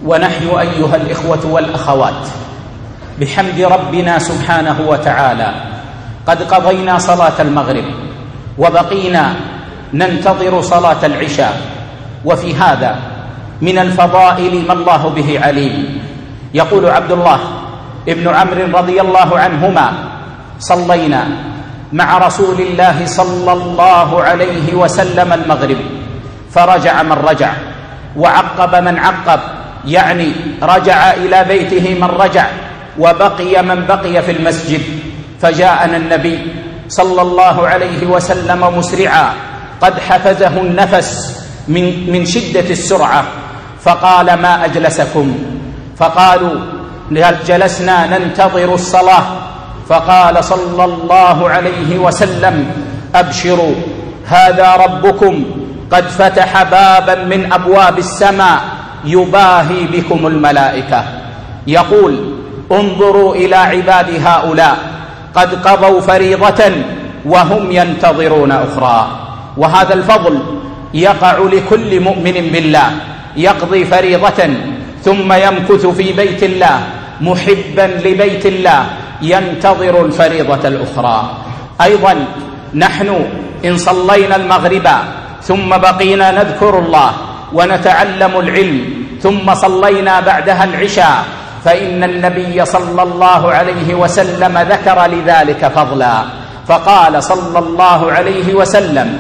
ونحن أيها الإخوة والأخوات بحمد ربنا سبحانه وتعالى قد قضينا صلاة المغرب وبقينا ننتظر صلاة العشاء، وفي هذا من الفضائل ما الله به عليم. يقول عبد الله ابن عمرو رضي الله عنهما: صلينا مع رسول الله صلى الله عليه وسلم المغرب، فرجع من رجع وعقب من عقب، يعني رجع إلى بيته من رجع وبقي من بقي في المسجد. فجاءنا النبي صلى الله عليه وسلم مسرعا قد حفزه النفس من شدة السرعة، فقال: ما أجلسكم؟ فقالوا: جلسنا ننتظر الصلاة. فقال صلى الله عليه وسلم: أبشروا، هذا ربكم قد فتح بابا من أبواب السماء يباهي بكم الملائكة، يقول: انظروا إلى عباد هؤلاء قد قضوا فريضة وهم ينتظرون أخرى. وهذا الفضل يقع لكل مؤمن بالله يقضي فريضة ثم يمكث في بيت الله محبا لبيت الله ينتظر الفريضة الأخرى. أيضا نحن إن صلينا المغرب ثم بقينا نذكر الله ونتعلم العلم ثم صلينا بعدها العشاء، فإن النبي صلى الله عليه وسلم ذكر لذلك فضلا، فقال صلى الله عليه وسلم: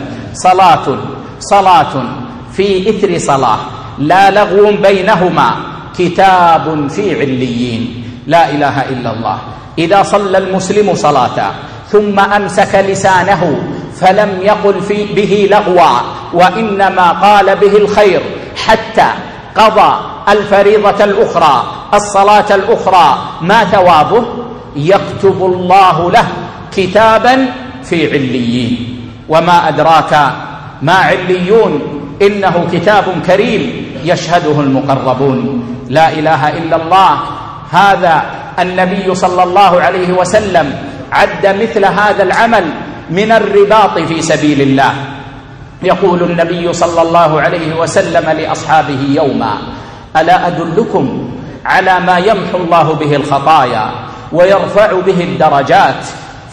صلاة في إثر صلاة لا لغو بينهما كتاب في عليين. لا إله إلا الله. إذا صلى المسلم صلاة ثم أمسك لسانه فلم يقل به لغوا وإنما قال به الخير حتى قضى الفريضة الأخرى الصلاة الأخرى، ما ثوابه؟ يكتب الله له كتابا في عليين. وما أدراك ما عليون؟ إنه كتاب كريم يشهده المقربون. لا إله إلا الله. هذا النبي صلى الله عليه وسلم عد مثل هذا العمل من الرباط في سبيل الله. يقول النبي صلى الله عليه وسلم لأصحابه يوما: ألا أدلكم على ما يمحو الله به الخطايا ويرفع به الدرجات؟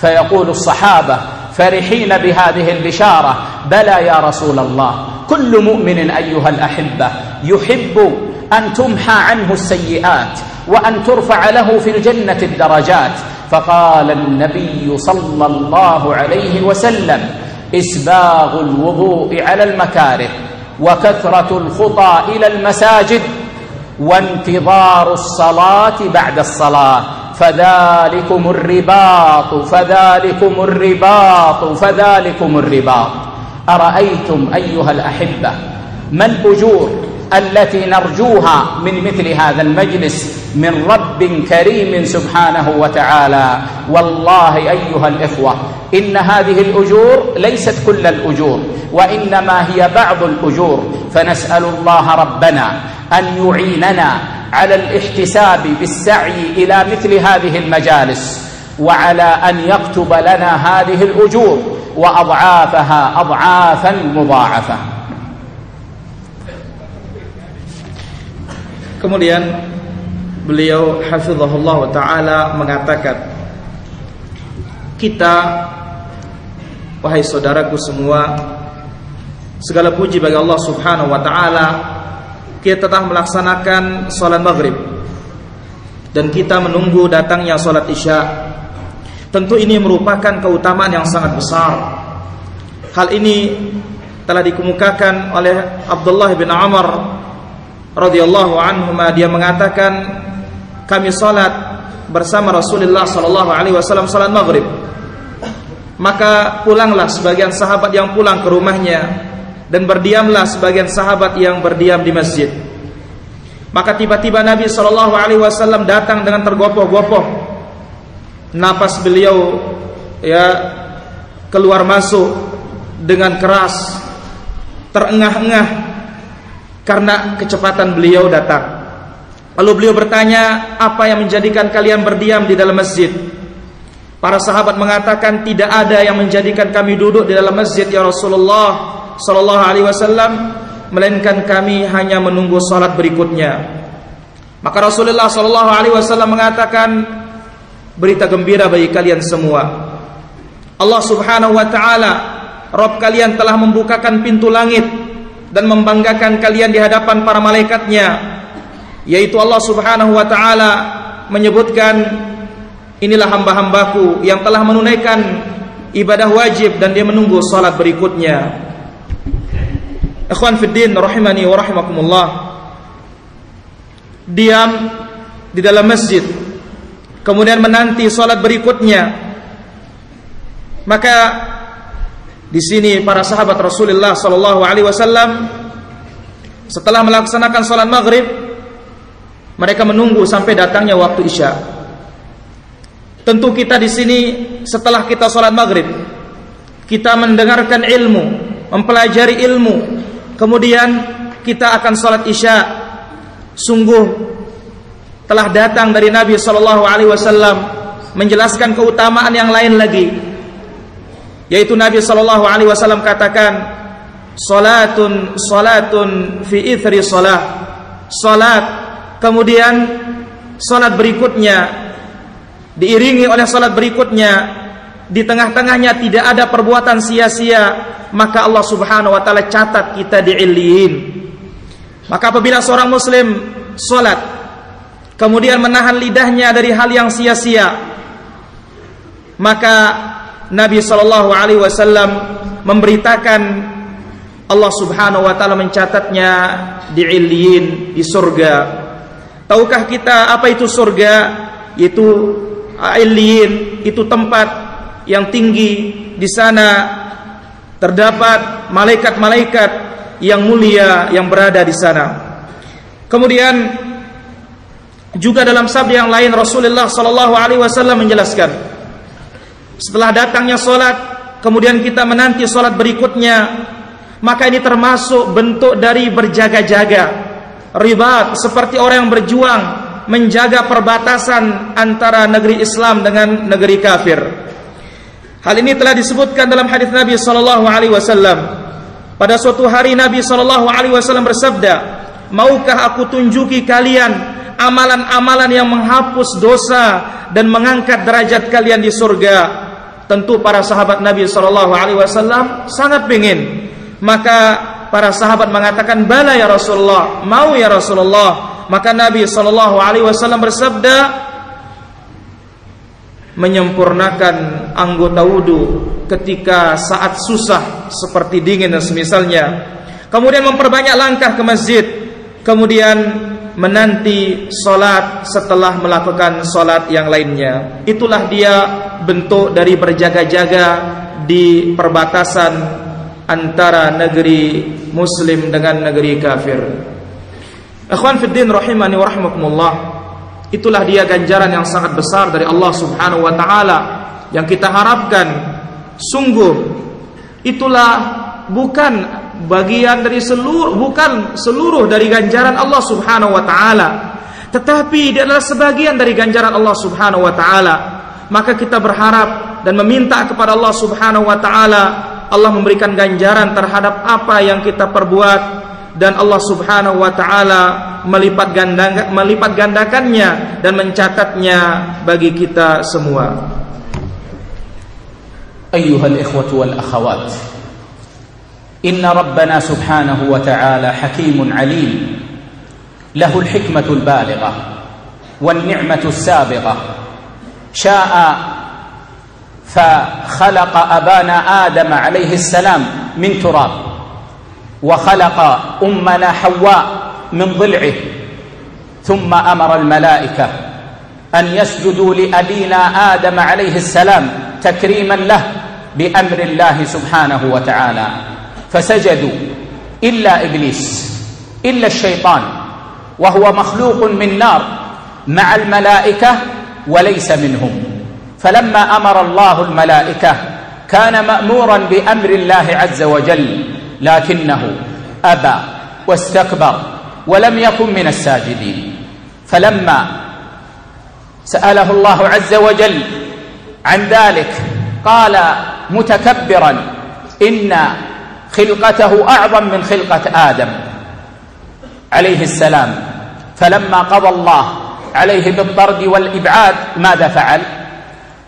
فيقول الصحابة فرحين بهذه البشارة: بلى يا رسول الله. كل مؤمن أيها الأحبة يحب أن تمحى عنه السيئات وأن ترفع له في الجنة الدرجات. فقال النبي صلى الله عليه وسلم: إسباغ الوضوء على المكاره وكثرة الخطى إلى المساجد وانتظار الصلاة بعد الصلاة، فذلكم الرباط فذلكم الرباط فذلكم الرباط. أرأيتم أيها الأحبة ما الأجور التي نرجوها من مثل هذا المجلس من رب كريم سبحانه وتعالى؟ والله أيها الإخوة إن هذه الأجور ليست كل الأجور، وإنما هي بعض الأجور. فنسأل الله ربنا أن يعيننا على الاحتساب بالسعي إلى مثل هذه المجالس، وعلى أن يكتب لنا هذه الأجور وأضعافها أضعافا مضاعفة. Kemudian beliau hafizahullah ta'ala mengatakan, kita, wahai saudaraku semua, segala puji bagi Allah subhanahu wa ta'ala, kita telah melaksanakan salat maghrib dan kita menunggu datangnya salat isya. Tentu ini merupakan keutamaan yang sangat besar. Hal ini telah dikemukakan oleh Abdullah bin Amr radhiyallahu anhuma. Dia mengatakan, kami salat bersama Rasulullah sallallahu alaihi wasallam salat maghrib. Maka pulanglah sebagian sahabat yang pulang ke rumahnya dan berdiamlah sebagian sahabat yang berdiam di masjid. Maka tiba-tiba Nabi sallallahu alaihi wasallam datang dengan tergopoh-gopoh. Napas beliau keluar masuk dengan keras, terengah-engah karena kecepatan beliau datang. Lalu beliau bertanya, apa yang menjadikan kalian berdiam di dalam masjid? Para sahabat mengatakan, tidak ada yang menjadikan kami duduk di dalam masjid ya Rasulullah sallallahu alaihi wasallam, melainkan kami hanya menunggu salat berikutnya. Maka Rasulullah SAW mengatakan, berita gembira bagi kalian semua. Allah Subhanahu wa Ta'ala, Rabb kalian telah membukakan pintu langit dan membanggakan kalian di hadapan para malaikatnya. Yaitu Allah Subhanahu wa Ta'ala menyebutkan, inilah hamba-hambaku yang telah menunaikan ibadah wajib dan dia menunggu salat berikutnya. Ikhwan fiddin rahimani wa rahimakumullah. Diam di dalam masjid, kemudian menanti salat berikutnya. Maka di sini para sahabat Rasulullah sallallahu alaihi wasallam setelah melaksanakan salat maghrib, mereka menunggu sampai datangnya waktu isya. Tentu kita di sini setelah kita salat maghrib, kita mendengarkan ilmu, mempelajari ilmu, kemudian kita akan salat isya. Sungguh telah datang dari Nabi sallallahu alaihi wasallam menjelaskan keutamaan yang lain lagi, yaitu Nabi sallallahu alaihi wasallam katakan, salatun fi ithri salat. Salat, kemudian salat berikutnya diiringi oleh salat berikutnya, di tengah-tengahnya tidak ada perbuatan sia-sia, maka Allah Subhanahu wa Ta'ala catat kita di illiyin. Maka apabila seorang muslim salat kemudian menahan lidahnya dari hal yang sia-sia, maka Nabi sallallahu alaihi wasallam memberitakan Allah Subhanahu wa Ta'ala mencatatnya di illiyin, di surga. Tahukah kita apa itu surga? Itu illiyin, itu tempat yang tinggi. Di sana terdapat malaikat-malaikat yang mulia yang berada di sana. Kemudian juga dalam sabda yang lain Rasulullah sallallahu alaihi wasallam menjelaskan, setelah datangnya salat kemudian kita menanti salat berikutnya, maka ini termasuk bentuk dari berjaga-jaga, ribat, seperti orang yang berjuang menjaga perbatasan antara negeri Islam dengan negeri kafir. Hal ini telah disebutkan dalam hadis Nabi sallallahu alaihi wasallam. Pada suatu hari Nabi sallallahu alaihi wasallam bersabda, maukah aku tunjuki kalian amalan-amalan yang menghapus dosa dan mengangkat derajat kalian di surga? Tentu para sahabat Nabi sallallahu alaihi wasallam sangat ingin. Maka para sahabat mengatakan, bala ya Rasulullah, mau ya Rasulullah. Maka Nabi sallallahu alaihi wasallam bersabda, menyempurnakan anggota wudu ketika saat susah seperti dingin dan semisalnya, kemudian memperbanyak langkah ke masjid, kemudian menanti salat setelah melakukan salat yang lainnya. Itulah dia bentuk dari berjaga-jaga di perbatasan antara negeri muslim dengan negeri kafir. Ikhwan fiddin rahimani wa rahimakumullah. Itulah dia ganjaran yang sangat besar dari Allah Subhanahu wa Ta'ala yang kita harapkan. Sungguh itulah bukan bagian dari bukan seluruh dari ganjaran Allah Subhanahu wa Ta'ala, tetapi dia adalah sebagian dari ganjaran Allah Subhanahu wa Ta'ala. Maka kita berharap dan meminta kepada Allah Subhanahu wa Ta'ala, Allah memberikan ganjaran terhadap apa yang kita perbuat, dan Allah Subhanahu wa Ta'ala melipat gandakannya dan mencatatnya bagi kita semua. أيها الإخوة والأخوات، إن ربنا سبحانه وتعالى حكيم عليم، له الحكمة البالغة والنعمة السابغة. شاء فخلق أبانا آدم عليه السلام من تراب، وخلق أمنا حواء من ضلعه، ثم أمر الملائكة أن يسجدوا لأبينا آدم عليه السلام تكريما له بأمر الله سبحانه وتعالى، فسجدوا إلا إبليس، إلا الشيطان، وهو مخلوق من نار مع الملائكة وليس منهم. فلما أمر الله الملائكة كان مأمورا بأمر الله عز وجل، لكنه أبى واستكبر ولم يكن من الساجدين. فلما سأله الله عز وجل عن ذلك قال متكبرا إن خلقته أعظم من خلقة آدم عليه السلام، فلما قضى الله عليه بالطرد والإبعاد ماذا فعل؟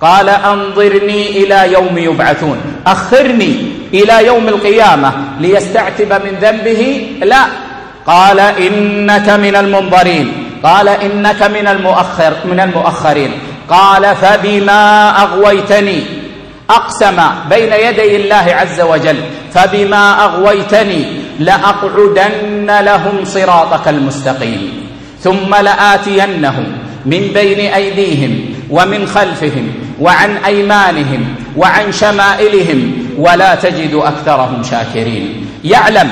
قال أنظرني إلى يوم يبعثون، أخرني إلى يوم القيامة ليستعتب من ذنبه؟ لا، قال إنك من المنظرين، قال إنك من المؤخرين. قال فبما أغويتني، أقسم بين يدي الله عز وجل، فبما أغويتني لأقعدن لهم صراطك المستقيم ثم لآتينهم من بين أيديهم ومن خلفهم وعن أيمانهم وعن شمائلهم ولا تجد أكثرهم شاكرين. يعلم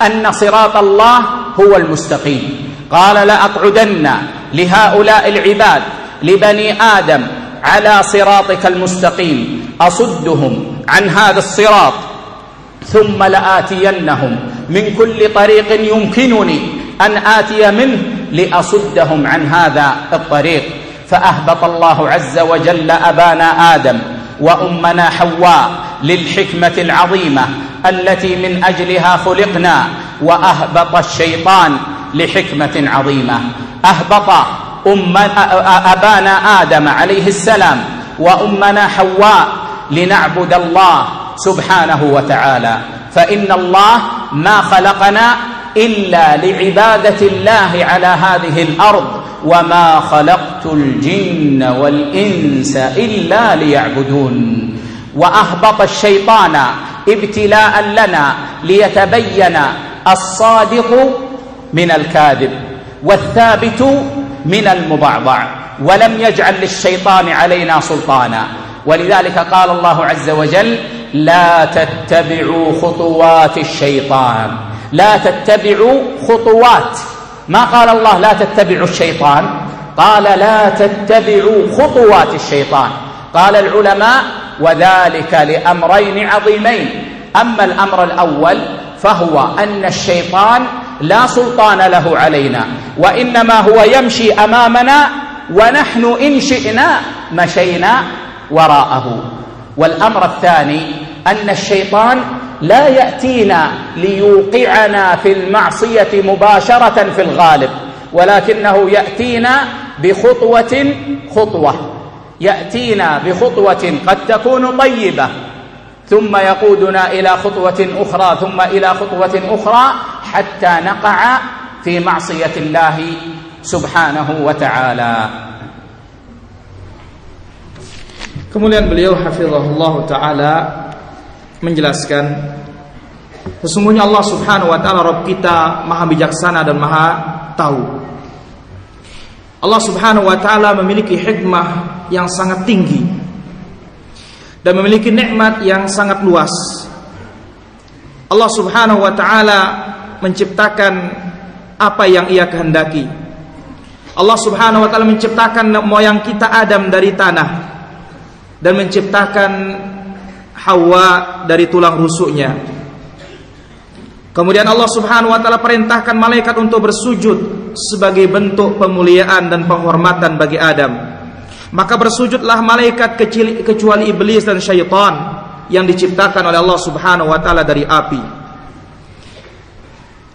أن صراط الله هو المستقيم. قال لأقعدن لهؤلاء العباد لبني آدم على صراطك المستقيم، أصدهم عن هذا الصراط ثم لآتينهم من كل طريق يمكنني أن آتي منه لأصدهم عن هذا الطريق. فأهبط الله عز وجل أبانا آدم وأمنا حواء للحكمة العظيمة التي من أجلها خلقنا، وأهبط الشيطان لحكمة عظيمة. أهبط أبانا آدم عليه السلام وأمنا حواء لنعبد الله سبحانه وتعالى، فإن الله ما خلقنا إلا لعبادة الله على هذه الأرض، وما خلقت الجن والإنس إلا ليعبدون. وأهبط الشيطان ابتلاء لنا ليتبين الصادق من الكاذب والثابت من المضعضع، ولم يجعل للشيطان علينا سلطانا. ولذلك قال الله عز وجل لا تتبعوا خطوات الشيطان، لا تتبعوا خطوات، ما قال الله لا تتبعوا الشيطان، قال لا تتبعوا خطوات الشيطان. قال العلماء وذلك لأمرين عظيمين. أما الأمر الأول فهو أن الشيطان لا سلطان له علينا، وإنما هو يمشي أمامنا ونحن إن شئنا مشينا وراءه. والأمر الثاني أن الشيطان لا يأتينا ليوقعنا في المعصية مباشرة في الغالب، ولكنه يأتينا بخطوة خطوة، يأتينا بخطوة قد تكون طيبة ثم يقودنا إلى خطوة أخرى ثم إلى خطوة أخرى حتى نقع في معصية الله سبحانه وتعالى. Kemudian beliau hafizahullah ta'ala menjelaskan, sesungguhnya Allah subhanahu wa ta'ala Rabb kita maha bijaksana dan maha tahu. Allah subhanahu wa ta'ala memiliki hikmah yang sangat tinggi dan memiliki nikmat yang sangat luas. Allah subhanahu wa ta'ala menciptakan apa yang ia kehendaki. Allah subhanahu wa ta'ala menciptakan moyang kita Adam dari tanah dan menciptakan Hawa dari tulang rusuknya. Kemudian Allah subhanahu wa ta'ala perintahkan malaikat untuk bersujud sebagai bentuk pemuliaan dan penghormatan bagi Adam. Maka bersujudlah malaikat kecuali iblis dan syaitan yang diciptakan oleh Allah subhanahu wa ta'ala dari api.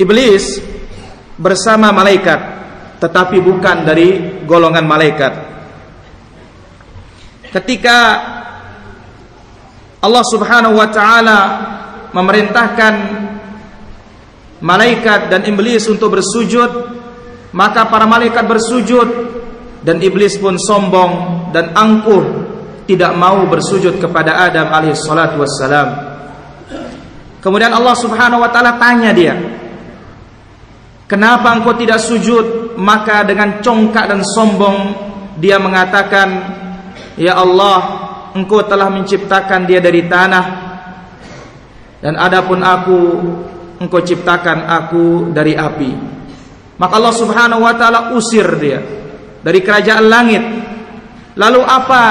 Iblis bersama malaikat, tetapi bukan dari golongan malaikat. Ketika Allah subhanahu wa ta'ala memerintahkan malaikat dan iblis untuk bersujud, maka para malaikat bersujud dan iblis pun sombong dan angkuh, tidak mau bersujud kepada Adam alaihi salatu wassalam. Kemudian Allah subhanahu wa ta'ala tanya dia, kenapa engkau tidak sujud? Maka dengan congkak dan sombong dia mengatakan, ya Allah, engkau telah menciptakan dia dari tanah, dan adapun aku, engkau ciptakan aku dari api. Maka Allah subhanahu wa ta'ala usir dia dari kerajaan langit. Lalu apa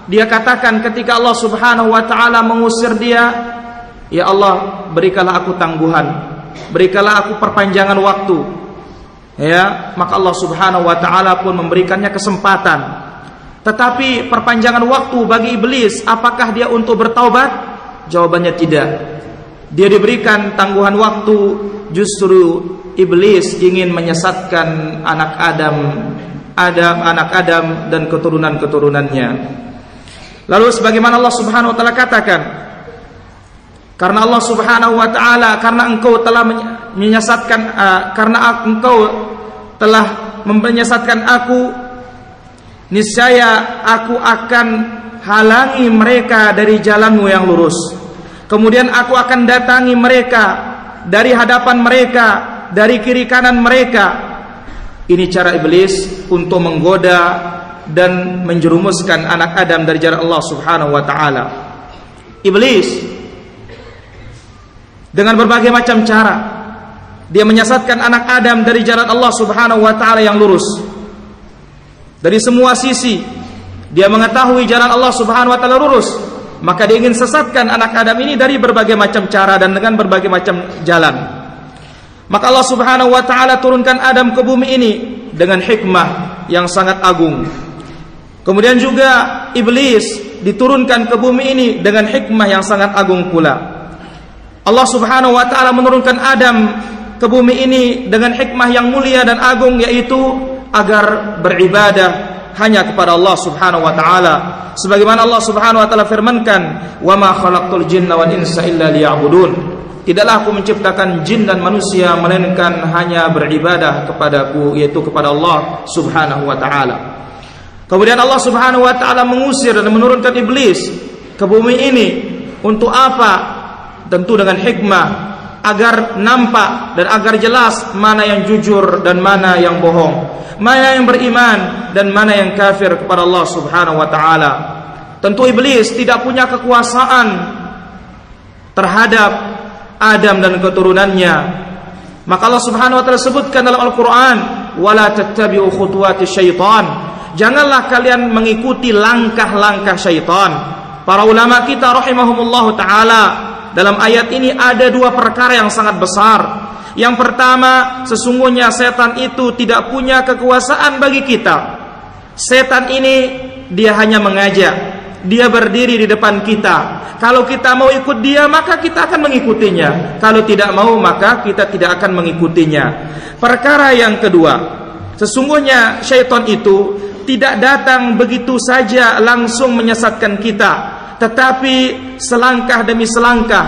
dia katakan ketika Allah subhanahu wa ta'ala mengusir dia? Ya Allah, berikanlah aku tangguhan, berikanlah aku perpanjangan waktu. Ya, maka Allah subhanahu wa ta'ala pun memberikannya kesempatan. Tetapi perpanjangan waktu bagi iblis, apakah dia untuk bertaubat? Jawabannya tidak. dia diberikan tangguhan waktu, justru iblis ingin menyesatkan anak Adam dan keturunan-keturunannya. Lalu sebagaimana Allah Subhanahu wa taala katakan, karena Allah Subhanahu wa taala, karena engkau telah menyesatkan engkau telah menyesatkan aku, niscaya aku akan halangi mereka dari jalanmu yang lurus. Kemudian aku akan datangi mereka dari hadapan mereka, dari kiri kanan mereka. Ini cara iblis untuk menggoda dan menjerumuskan anak Adam dari jalan Allah Subhanahu wa taala. Iblis dengan berbagai macam cara dia menyesatkan anak Adam dari jalan Allah Subhanahu wa taala yang lurus. Dari semua sisi dia mengetahui jalan Allah Subhanahu wa taala lurus, maka dia ingin sesatkan anak Adam ini dari berbagai macam cara dan dengan berbagai macam jalan. Maka Allah Subhanahu wa taala turunkan Adam ke bumi ini dengan hikmah yang sangat agung. Kemudian juga iblis diturunkan ke bumi ini dengan hikmah yang sangat agung pula. Allah Subhanahu wa taala menurunkan Adam ke bumi ini dengan hikmah yang mulia dan agung, yaitu agar beribadah hanya kepada Allah Subhanahu wa taala. Sebagaimana Allah Subhanahu wa taala firmankan, "Wa ma khalaqtul jinna wal insa illa liya'budun." Tidaklah aku menciptakan jin dan manusia melainkan hanya beribadah kepadaku, yaitu kepada Allah Subhanahu wa taala. Kemudian Allah Subhanahu wa taala mengusir dan menurunkan iblis ke bumi ini untuk apa? Tentu dengan hikmah, agar nampak dan agar jelas mana yang jujur dan mana yang bohong, mana yang beriman dan mana yang kafir kepada Allah Subhanahu wa taala. Tentu iblis tidak punya kekuasaan terhadap Adam dan keturunannya. Maka Allah Subhanahu wa taala sebutkan dalam Al-Qur'an, "Wala tattabi'u khutuwati syaitan." Janganlah kalian mengikuti langkah-langkah syaitan. Para ulama kita rahimahumullah taala, dalam ayat ini ada dua perkara yang sangat besar. Yang pertama, sesungguhnya setan itu tidak punya kekuasaan bagi kita. Setan ini dia hanya mengajak, dia berdiri di depan kita. Kalau kita mau ikut dia, maka kita akan mengikutinya. Kalau tidak mau, maka kita tidak akan mengikutinya. Perkara yang kedua, sesungguhnya syaitan itu tidak datang begitu saja langsung menyesatkan kita, tetapi selangkah demi selangkah.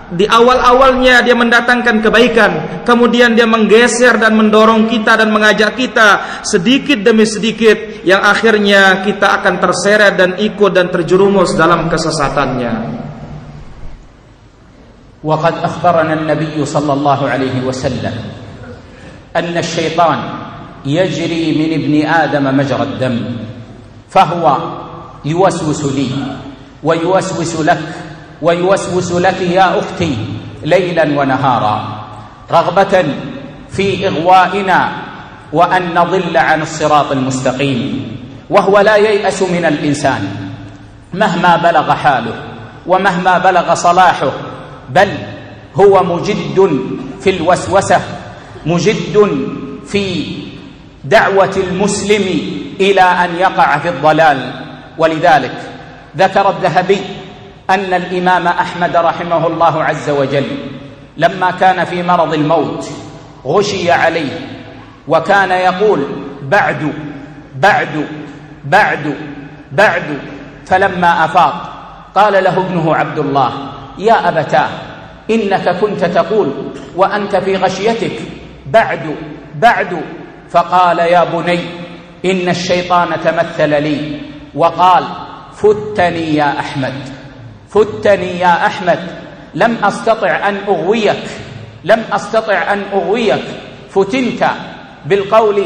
Di awal-awalnya dia mendatangkan kebaikan, kemudian dia menggeser dan mendorong kita dan mengajak kita sedikit demi sedikit, yang akhirnya kita akan terseret dan ikut dan terjerumus dalam kesesatannya. Waqad akhbarana an-nabiy sallallahu alaihi wasallam anna asy-syaitan yajri min ibni Adam majra ad-dam, fahuwa yuwaswisu li wa yuwaswisu lak ويوسوس لك يا أختي ليلا ونهارا رغبة في إغوائنا وأن نضل عن الصراط المستقيم، وهو لا ييأس من الإنسان مهما بلغ حاله ومهما بلغ صلاحه، بل هو مجد في الوسوسة، مجد في دعوة المسلم إلى أن يقع في الضلال. ولذلك ذكر الذهبي أن الإمام أحمد رحمه الله عز وجل لما كان في مرض الموت غشي عليه وكان يقول بعد بعد بعد بعد، فلما أفاق قال له ابنه عبد الله: يا أبتاه إنك كنت تقول وأنت في غشيتك بعد بعد. فقال: يا بني إن الشيطان تمثل لي وقال: فتني يا أحمد، فتني يا أحمد، لم أستطع أن أغويك، لم أستطع أن أغويك، فتنت بالقول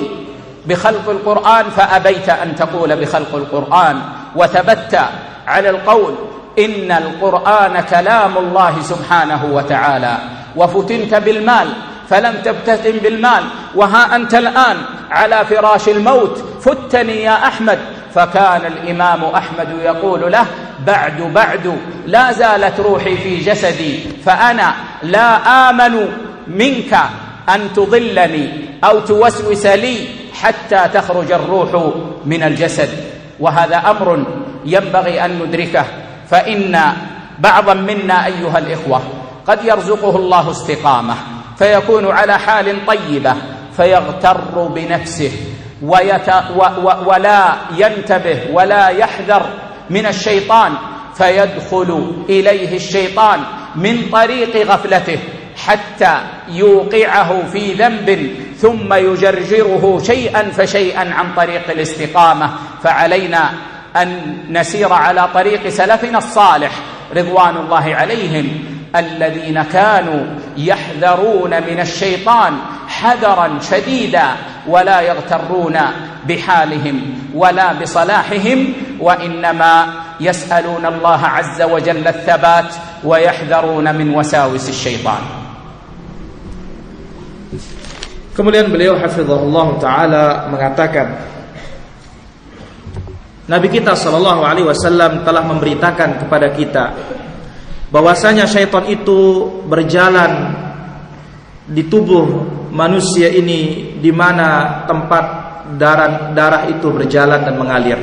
بخلق القرآن فأبيت أن تقول بخلق القرآن، وثبت على القول إن القرآن كلام الله سبحانه وتعالى، وفتنت بالمال فلم تبتسم بالمال، وها أنت الآن على فراش الموت، فتني يا أحمد. فكان الإمام أحمد يقول له: بعد بعد، لا زالت روحي في جسدي، فأنا لا آمن منك أن تضلني أو توسوس لي حتى تخرج الروح من الجسد. وهذا أمر ينبغي أن ندركه، فإن بعضا منا أيها الإخوة قد يرزقه الله استقامة فيكون على حال طيبة فيغتر بنفسه ولا ينتبه ولا يحذر من الشيطان، فيدخل إليه الشيطان من طريق غفلته حتى يوقعه في ذنب ثم يجرجره شيئا فشيئا عن طريق الاستقامة. فعلينا أن نسير على طريق سلفنا الصالح رضوان الله عليهم الذين كانوا يحذرون من الشيطان حذرا شديدا ولا يغترون بحالهم ولا بصلاحهم، وإنما يسألون الله عز وجل الثبات ويحذرون من وساوس الشيطان. Kemudian beliau hafizahullah ta'ala mengatakan, Nabi kita sallallahu alaihi wasallam telah memberitakan kepada kita bahwasanya syaitan itu berjalan di tubuh manusia ini di mana tempat darah itu berjalan dan mengalir.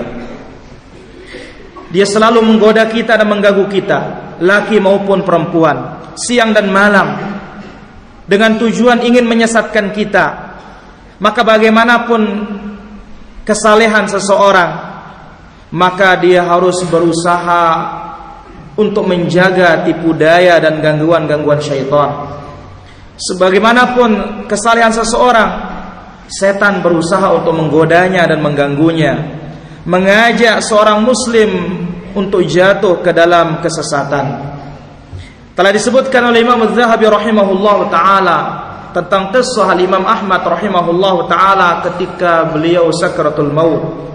Dia selalu menggoda kita dan mengganggu kita, laki maupun perempuan, siang dan malam, dengan tujuan ingin menyesatkan kita. Maka bagaimanapun kesalehan seseorang, maka dia harus berusaha untuk menjaga tipu daya dan gangguan-gangguan syaitan. Sebagaimanapun kesalehan seseorang, setan berusaha untuk menggodanya dan mengganggunya, mengajak seorang muslim untuk jatuh ke dalam kesesatan. Telah disebutkan oleh Imam Az-Zahabi rahimahullah ta'ala tentang kisah Imam Ahmad rahimahullah ta'ala ketika beliau sakratul maut.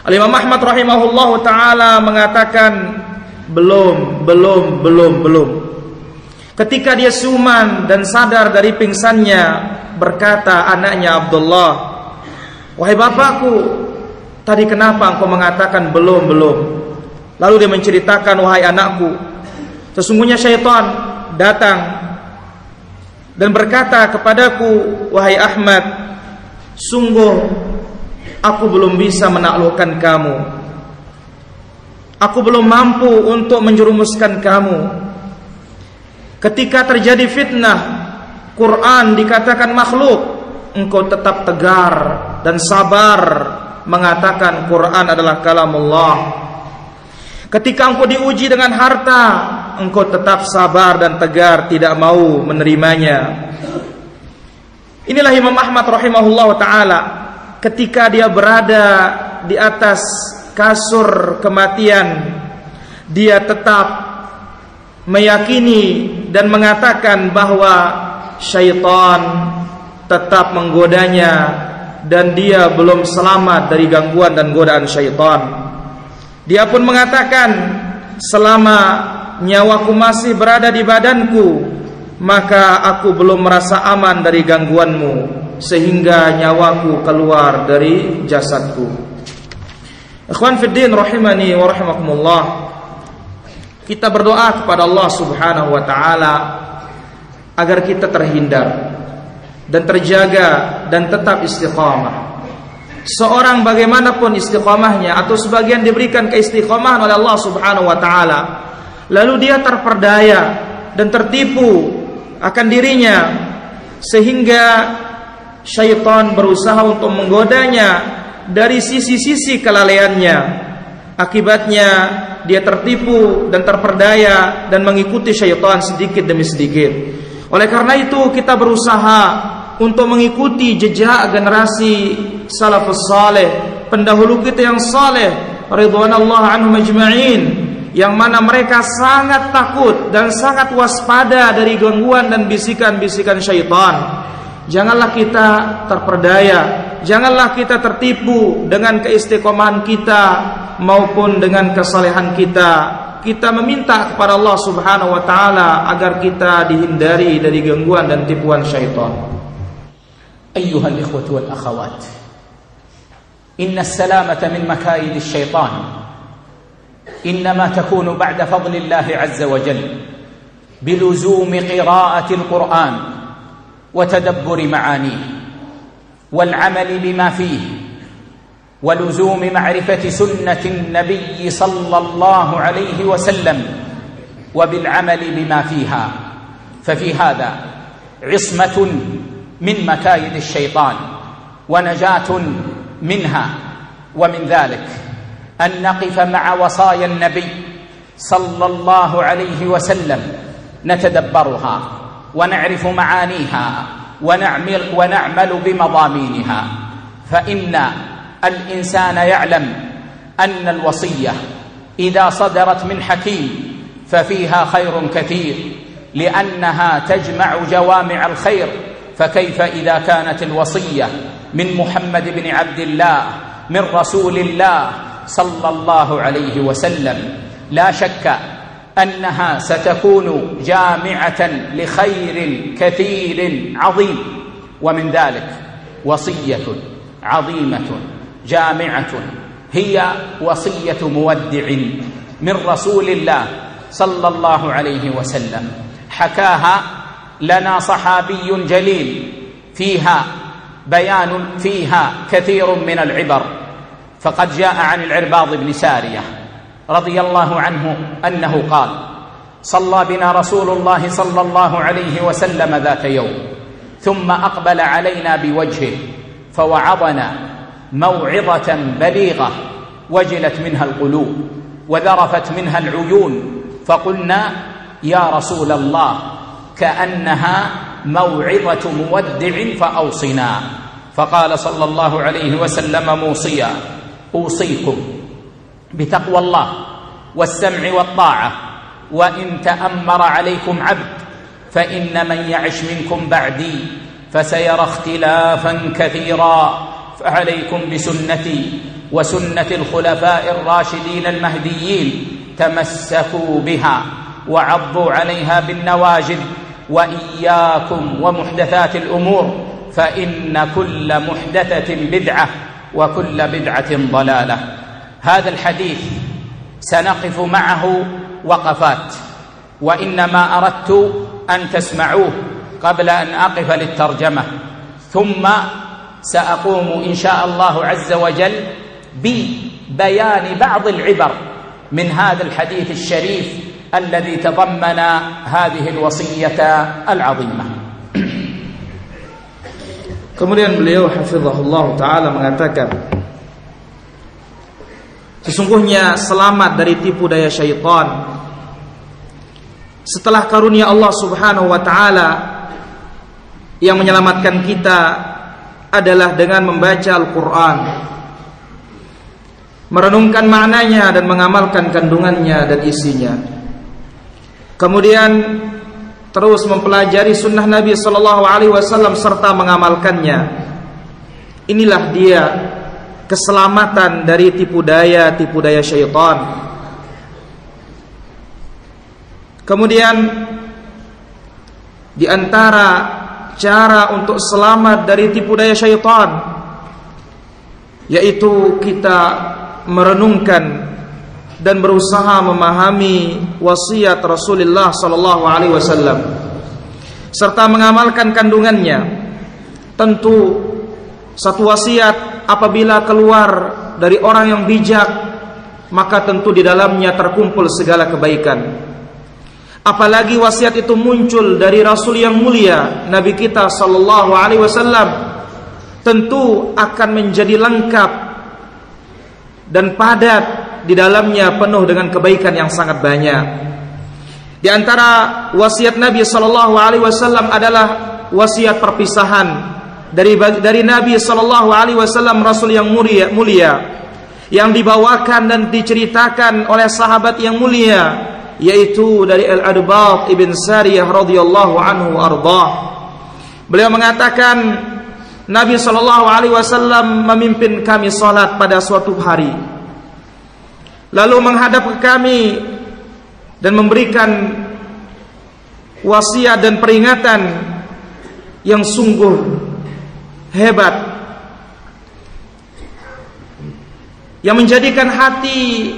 Imam Ahmad rahimahullah ta'ala mengatakan belum. Ketika dia siuman dan sadar dari pingsannya, berkata anaknya Abdullah, "Wahai bapakku, tadi kenapa engkau mengatakan belum?" Lalu dia menceritakan, "Wahai anakku, sesungguhnya syaitan datang dan berkata kepadaku, wahai Ahmad, sungguh aku belum bisa menaklukkan kamu. Aku belum mampu untuk menjerumuskan kamu. Ketika terjadi fitnah, Quran dikatakan makhluk, engkau tetap tegar dan sabar mengatakan Quran adalah kalamullah. Ketika engkau diuji dengan harta, engkau tetap sabar dan tegar tidak mau menerimanya." Inilah Imam Ahmad rahimahullah ta'ala ketika dia berada di atas kasur kematian, dia tetap meyakini dan mengatakan bahwa syaitan tetap menggodanya dan dia belum selamat dari gangguan dan godaan syaitan. Dia pun mengatakan, selama nyawaku masih berada di badanku, maka aku belum merasa aman dari gangguanmu, sehingga nyawaku keluar dari jasadku. Ikhwan fiddin rahimani wa rahimakumullah, kita berdoa kepada Allah subhanahu wa ta'ala agar kita terhindar dan terjaga dan tetap istiqamah. Seorang bagaimanapun istiqamahnya, atau sebagian diberikan keistiqamahan oleh Allah subhanahu wa ta'ala, lalu dia terperdaya dan tertipu akan dirinya, sehingga syaitan berusaha untuk menggodanya dari sisi-sisi kelalaiannya. Akibatnya dia tertipu dan terperdaya dan mengikuti syaitan sedikit demi sedikit. Oleh karena itu kita berusaha untuk mengikuti jejak generasi salafus saleh, pendahulu kita yang saleh ridwanallahu anhum ajma'in, yang mana mereka sangat takut dan sangat waspada dari gangguan dan bisikan-bisikan syaitan. Janganlah kita terperdaya, janganlah kita tertipu dengan keistiqomahan kita maupun dengan kesalehan kita. Kita meminta kepada Allah subhanahu wa ta'ala agar kita dihindari dari gangguan dan tipuan syaitan. أيها الإخوة والأخوات، إن السلامة من مكائد الشيطان إنما تكون بعد فضل الله عز وجل بلزوم قراءة القرآن وتدبر معانيه والعمل بما فيه ولزوم معرفة سنة النبي صلى الله عليه وسلم وبالعمل بما فيها، ففي هذا عصمة من مكايد الشيطان ونجاة منها. ومن ذلك أن نقف مع وصايا النبي صلى الله عليه وسلم نتدبرها ونعرف معانيها ونعمل بمضامينها، فإن الإنسان يعلم أن الوصية إذا صدرت من حكيم ففيها خير كثير، لأنها تجمع جوامع الخير. فكيف إذا كانت الوصية من محمد بن عبد الله من رسول الله صلى الله عليه وسلم؟ لا شك أنها ستكون جامعة لخير كثير عظيم. ومن ذلك وصية عظيمة جامعة هي وصية مودع من رسول الله صلى الله عليه وسلم، حكاها لنا صحابي جليل فيها كثير من العبر. فقد جاء عن العرباض بن سارية رضي الله عنه أنه قال: صلى بنا رسول الله صلى الله عليه وسلم ذات يوم، ثم أقبل علينا بوجهه فوعظنا موعظة بليغة وجلت منها القلوب وذرفت منها العيون، فقلنا: يا رسول الله، كأنها موعظة مودع فأوصنا. فقال صلى الله عليه وسلم موصيا: أوصيكم بتقوى الله والسمع والطاعة، وإن تأمر عليكم عبد، فإن من يعش منكم بعدي فسيرى اختلافا كثيرا، فعليكم بسنتي وسنة الخلفاء الراشدين المهديين، تمسكوا بها وعضوا عليها بالنواجذ، وإياكم ومحدثات الأمور، فإن كل محدثة بدعة وكل بدعة ضلالة. هذا الحديث سنقف معه وقفات، وإنما أردت أن تسمعوه قبل أن أقف للترجمة، ثم سأقوم إن شاء الله عز وجل ببيان بعض العبر من هذا الحديث الشريف الذي تضمن هذه الوصية العظيمة. Kemudian beliau hafizahullah ta'ala mengatakan, sesungguhnya selamat dari tipu daya syaitan setelah karunia Allah subhanahu wa ta'ala yang menyelamatkan kita adalah dengan membaca Al-Quran, merenungkan maknanya dan mengamalkan kandungannya dan isinya, kemudian terus mempelajari sunnah Nabi sallallahu alaihi wasallam serta mengamalkannya. Inilah dia keselamatan dari tipu daya syaitan. Kemudian di antara cara untuk selamat dari tipu daya syaitan yaitu kita merenungkan dan berusaha memahami wasiat Rasulullah sallallahu alaihi wasallam serta mengamalkan kandungannya. Tentu satu wasiat apabila keluar dari orang yang bijak, maka tentu di dalamnya terkumpul segala kebaikan. Apalagi wasiat itu muncul dari Rasul yang mulia, Nabi kita sallallahu alaihi wasallam, tentu akan menjadi lengkap dan padat, di dalamnya penuh dengan kebaikan yang sangat banyak. Di antara wasiat Nabi sallallahu alaihi wasallam adalah wasiat perpisahan dari Nabi sallallahu alaihi wasallam, Rasul yang mulia yang dibawakan dan diceritakan oleh sahabat yang mulia, yaitu dari Al-Adbad ibn Sariyah radhiyallahu anhu ardah. Beliau mengatakan, Nabi sallallahu alaihi wasallam memimpin kami salat pada suatu hari, lalu menghadap ke kami dan memberikan wasiat dan peringatan yang sungguh hebat, yang menjadikan hati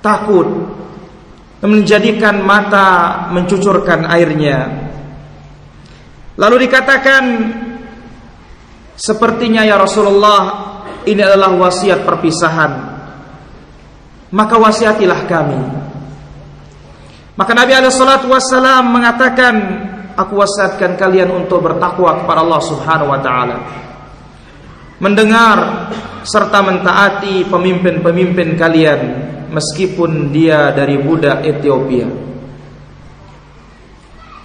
takut, menjadikan mata mencucurkan airnya. Lalu dikatakan, sepertinya ya Rasulullah, ini adalah wasiat perpisahan, maka wasiatilah kami. Maka Nabi SAW mengatakan, aku wasiatkan kalian untuk bertakwa kepada Allah Subhanahu wa taala, mendengar serta mentaati pemimpin-pemimpin kalian meskipun dia dari budak Ethiopia.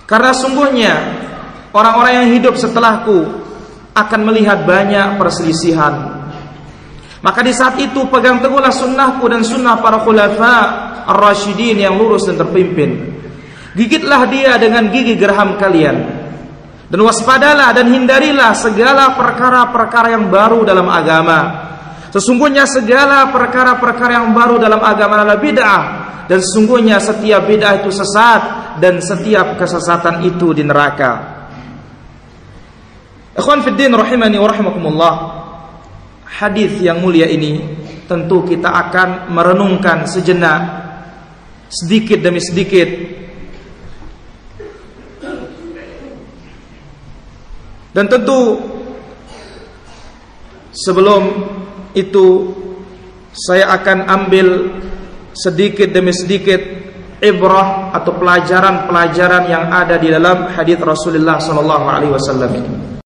Karena sungguhnya orang-orang yang hidup setelahku akan melihat banyak perselisihan. Maka di saat itu pegang teguhlah sunnahku dan sunnah para khulafa ar-rasyidin yang lurus dan terpimpin. Gigitlah dia dengan gigi geraham kalian, dan waspadalah dan hindarilah segala perkara-perkara yang baru dalam agama. Sesungguhnya segala perkara-perkara yang baru dalam agama adalah bid'ah, dan sesungguhnya setiap bid'ah itu sesat, dan setiap kesesatan itu di neraka. Ikhwan fiddin rahimani wa rahimakumullah, hadis yang mulia ini tentu kita akan merenungkan sejenak, sedikit demi sedikit. Dan tentu sebelum itu saya akan ambil sedikit demi sedikit ibrah atau pelajaran-pelajaran yang ada di dalam hadis Rasulullah sallallahu alaihi wasallam ini.